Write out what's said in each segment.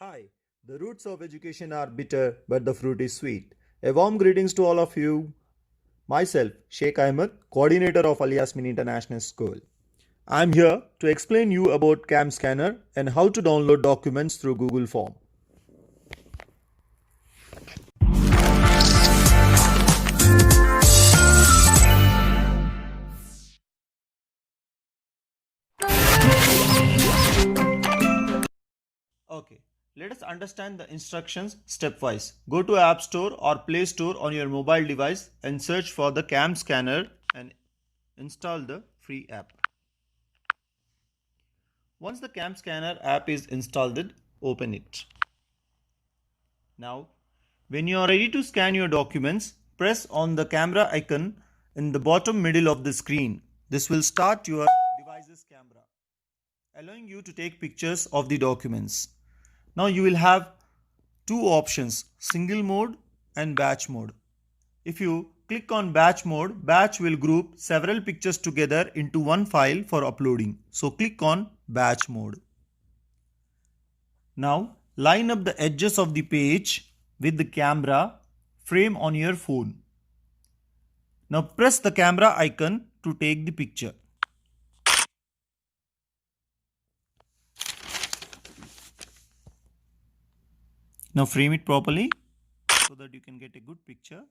Hi, the roots of education are bitter, but the fruit is sweet. A warm greetings to all of you. Myself, Sheikh Ahmed, coordinator of Al Yasmin International School. I am here to explain you about CamScanner and how to download documents through Google Form. Okay, let us understand the instructions stepwise. Go to App Store or Play Store on your mobile device and search for the CamScanner and install the free app. Once the CamScanner app is installed, open it. Now, when you are ready to scan your documents, press on the camera icon in the bottom middle of the screen. This will start your device's camera, allowing you to take pictures of the documents. Now you will have two options, single mode and batch mode. If you click on batch mode, batch will group several pictures together into one file for uploading. So click on batch mode. Now line up the edges of the page with the camera frame on your phone. Now press the camera icon to take the picture. Now frame it properly so that you can get a good picture.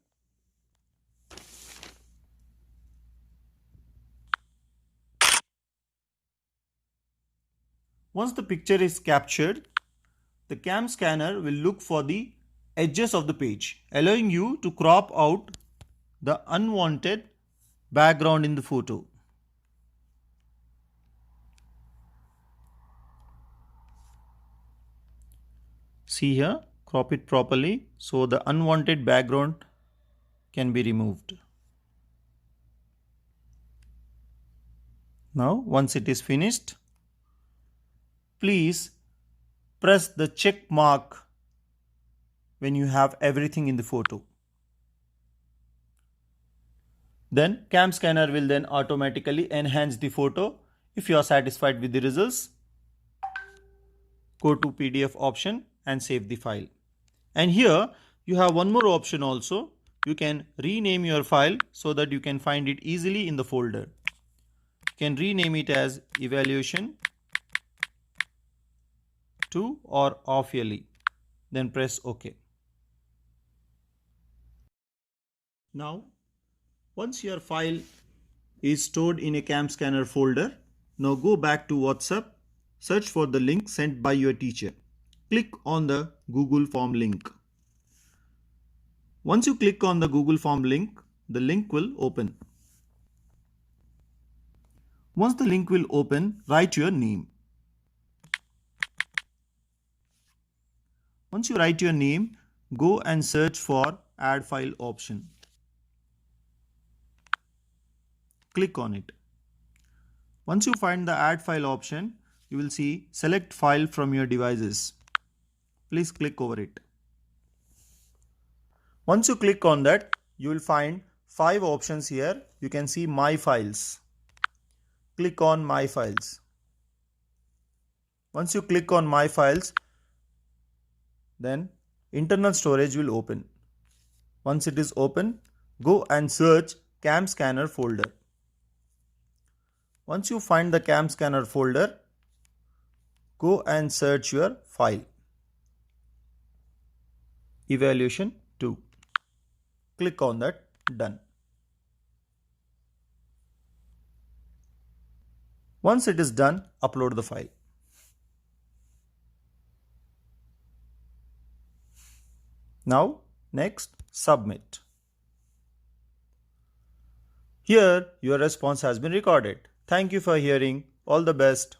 Once the picture is captured, the CamScanner will look for the edges of the page, allowing you to crop out the unwanted background in the photo. See here, crop it properly so the unwanted background can be removed. Now, once it is finished, please press the check mark when you have everything in the photo. Then CamScanner will then automatically enhance the photo. If you are satisfied with the results, go to PDF option and save the file. And here you have one more option also. You can rename your file so that you can find it easily in the folder. You can rename it as evaluation 2 or off yearly. Then press OK. Now, once your file is stored in a CamScanner folder, now go back to WhatsApp, search for the link sent by your teacher. Click on the Google Form link. Once you click on the Google Form link, the link will open. Once the link will open, write your name. Once you write your name, go and search for Add File option. Click on it. Once you find the Add File option, you will see Select File from your devices. Please click over it. Once you click on that, you will find 5 options here. You can see My Files. Click on My Files. Once you click on My Files, then internal storage will open. Once it is open, go and search CamScanner folder. Once you find the CamScanner folder, go and search your file. Evaluation 2. Click on that. Done. Once it is done, upload the file. Now, next, submit. Here, your response has been recorded. Thank you for hearing. All the best.